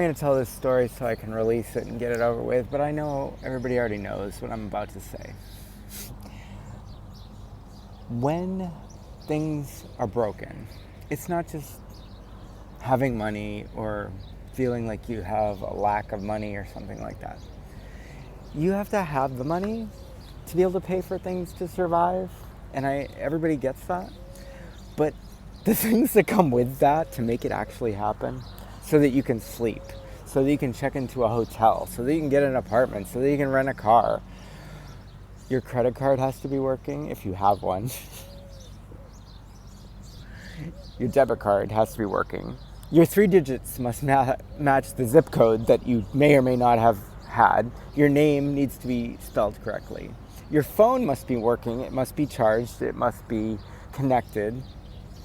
I'm going to tell this story so I can release it and get it over with, but I know everybody already knows what I'm about to say. When things are broken, it's not just having money or feeling like you have a lack of money or something like that. You have to have the money to be able to pay for things to survive, and everybody gets that. But the things that come with that to make it actually happen, so that you can sleep, so that you can check into a hotel, so that you can get an apartment, so that you can rent a car. Your credit card has to be working if you have one. Your debit card has to be working. Your 3 digits must match the zip code that you may or may not have had. Your name needs to be spelled correctly. Your phone must be working. It must be charged. It must be connected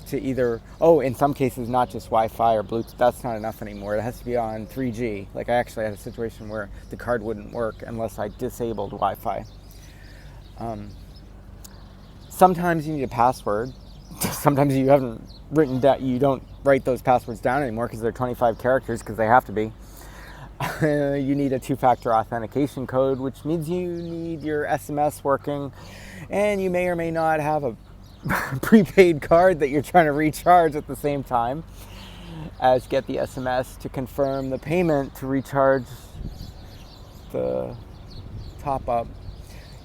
to either, in some cases, not just Wi-Fi or Bluetooth. That's not enough anymore. It has to be on 3G. Like, I actually had a situation where the card wouldn't work unless I disabled Wi-Fi. Sometimes you need a password. Sometimes you haven't written down, you don't write those passwords down anymore because they're 25 characters because they have to be. You need a 2-factor authentication code, which means you need your SMS working, and you may or may not have a prepaid card that you're trying to recharge at the same time as get the SMS to confirm the payment to recharge the top up.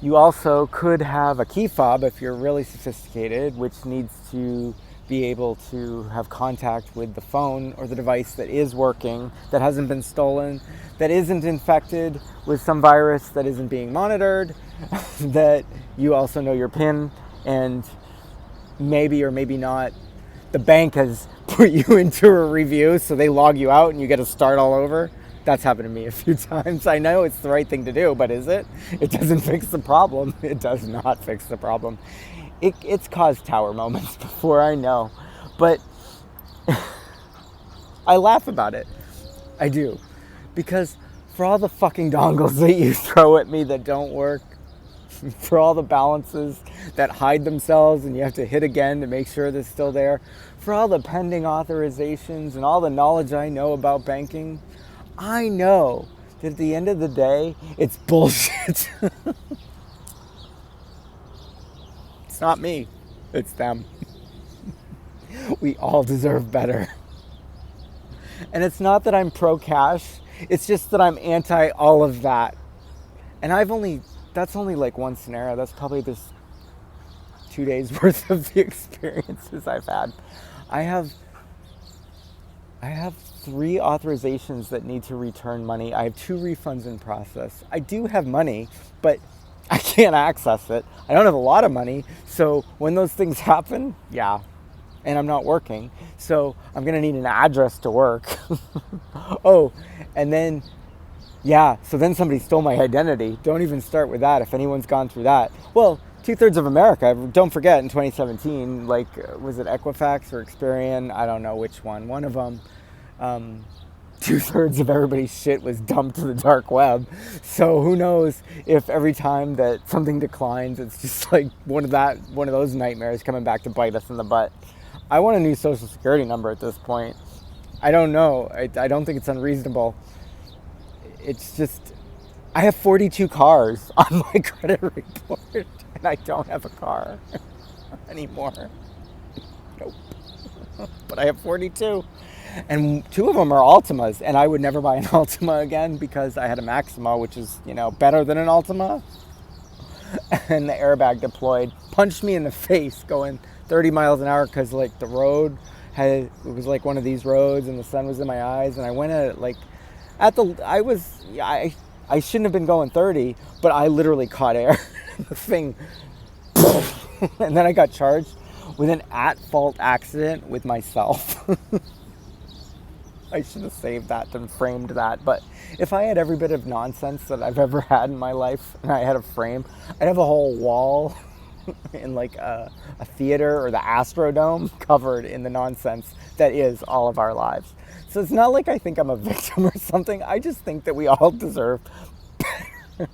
You also could have a key fob if you're really sophisticated, which needs to be able to have contact with the phone or the device that is working, that hasn't been stolen, that isn't infected with some virus that isn't being monitored, that you also know your PIN, and maybe or maybe not, the bank has put you into a review, so they log you out and you get to start all over. That's happened to me a few times. I know it's the right thing to do, but is it? It doesn't fix the problem. It does not fix the problem. It's caused tower moments before, I know. But I laugh about it. I do. Because for all the fucking dongles that you throw at me that don't work, for all the balances that hide themselves and you have to hit again to make sure they're still there, for all the pending authorizations and all the knowledge I know about banking, I know that at the end of the day, it's bullshit. It's not me, it's them. We all deserve better. And it's not that I'm pro-cash, it's just that I'm anti all of that. And that's only like one scenario. That's probably just 2 days worth of the experiences I've had. I have 3 authorizations that need to return money. I have 2 refunds in process. I do have money, but I can't access it. I don't have a lot of money. So when those things happen, and I'm not working, so I'm going to need an address to work. And then, so then somebody stole my identity. Don't even start with that if anyone's gone through that. Well, 2/3 of America, don't forget, in 2017, was it Equifax or Experian? I don't know which one. One of them, 2/3 of everybody's shit was dumped to the dark web. So who knows if every time that something declines, it's just like one of those nightmares coming back to bite us in the butt. I want a new social security number at this point. I don't know. I don't think it's unreasonable. It's just, I have 42 cars on my credit report, and I don't have a car anymore. Nope. But I have 42. And 2 of them are Altimas, and I would never buy an Altima again because I had a Maxima, which is, better than an Altima. And the airbag deployed, punched me in the face going 30 miles an hour because, the road it was like one of these roads, and the sun was in my eyes, and I went at it I shouldn't have been going 30, but I literally caught air. The thing, and then I got charged with an at-fault accident with myself. I should have saved that and framed that. But if I had every bit of nonsense that I've ever had in my life, and I had a frame, I'd have a whole wall in a theater or the Astrodome covered in the nonsense that is all of our lives. So it's not like I think I'm a victim or something. I just think that we all deserve better.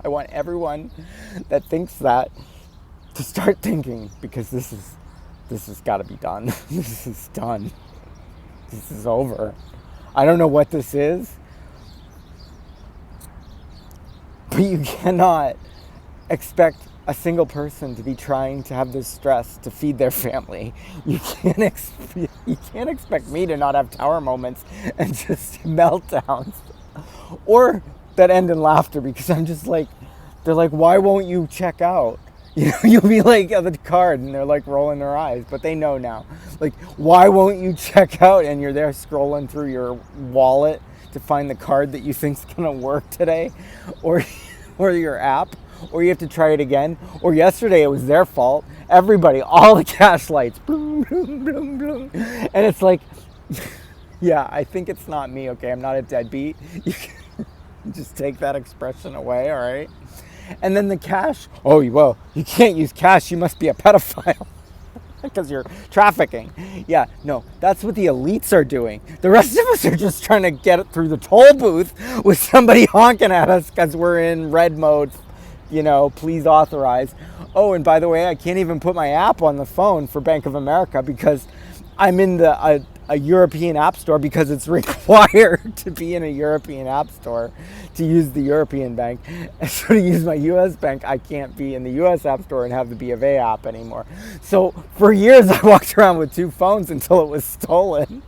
I want everyone that thinks that to start thinking, because this has got to be done. This is done. This is over. I don't know what this is, but you cannot expect a single person to be trying to have this stress to feed their family. You can't expect me to not have tower moments and just meltdowns, or that end in laughter, because I'm just like, they're like, why won't you check out? You know, you'll be like at the card and they're like rolling their eyes, but they know now. Like, why won't you check out? And you're there scrolling through your wallet to find the card that you think's gonna work today, or your app, or you have to try it again. Or yesterday it was their fault. Everybody, all the cash lights, boom, boom, boom, boom, and it's like, yeah, I think it's not me. Okay, I'm not a deadbeat. You can just take that expression away, all right? And then the cash, oh, well, you can't use cash, you must be a pedophile because you're trafficking. Yeah, no, that's what the elites are doing. The rest of us are just trying to get it through the toll booth with somebody honking at us because we're in red mode, you know, please authorize. Oh, and by the way, I can't even put my app on the phone for Bank of America because I'm in a European app store, because it's required to be in a European app store to use the European bank. And so to use my US bank, I can't be in the US app store and have the B of A app anymore. So for years I walked around with two phones until it was stolen.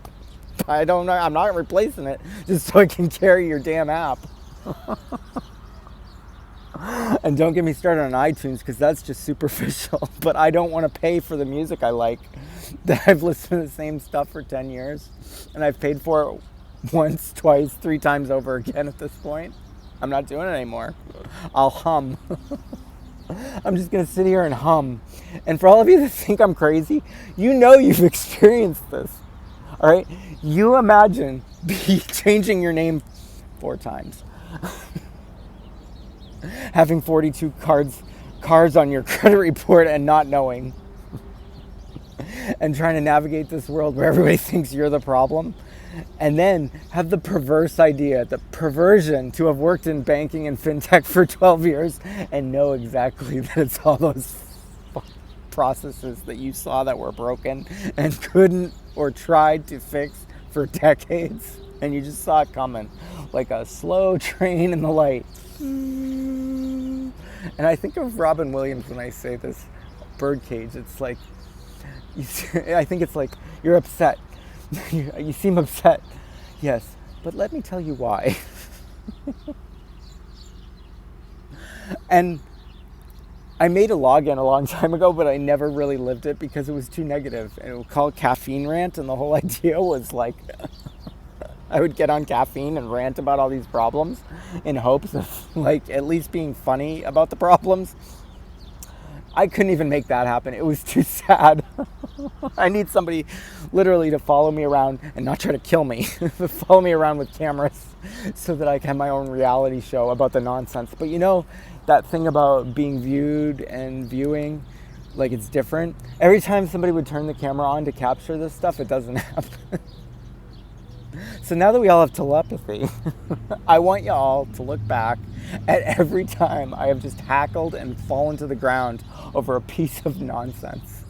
I don't know, I'm not replacing it just so I can carry your damn app. And don't get me started on iTunes, because that's just superficial. But I don't want to pay for the music I like, that I've listened to the same stuff for 10 years. And I've paid for it once, twice, 3 times over again at this point. I'm not doing it anymore. I'll hum. I'm just going to sit here and hum. And for all of you that think I'm crazy, you know you've experienced this. All right? You imagine changing your name 4 times. Having 42 cards on your credit report and not knowing. And trying to navigate this world where everybody thinks you're the problem. And then have the perverse idea, the perversion to have worked in banking and fintech for 12 years and know exactly that it's all those processes that you saw that were broken and couldn't or tried to fix for decades. And you just saw it coming like a slow train in the light. And I think of Robin Williams when I say this, Birdcage. It's like, I think it's like, you're upset. You seem upset. Yes, but let me tell you why. And I made a login a long time ago, but I never really lived it because it was too negative. And it was called Caffeine Rant, and the whole idea was like, I would get on caffeine and rant about all these problems in hopes of like at least being funny about the problems. I couldn't even make that happen. It was too sad. I need somebody literally to follow me around and not try to kill me, but follow me around with cameras so that I can have my own reality show about the nonsense. But you know, that thing about being viewed and viewing, like it's different. Every time somebody would turn the camera on to capture this stuff, it doesn't happen. So now that we all have telepathy, I want you all to look back at every time I have just hackled and fallen to the ground over a piece of nonsense.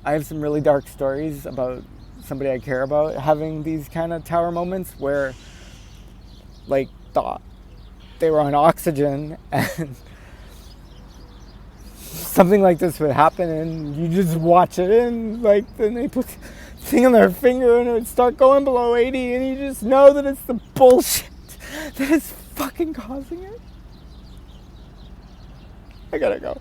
I have some really dark stories about somebody I care about having these kind of tower moments where, like, thought they were on oxygen and something like this would happen, and you just watch it, and like then they put thing on their finger and it would start going below 80, and you just know that it's the bullshit that is fucking causing it. I gotta go.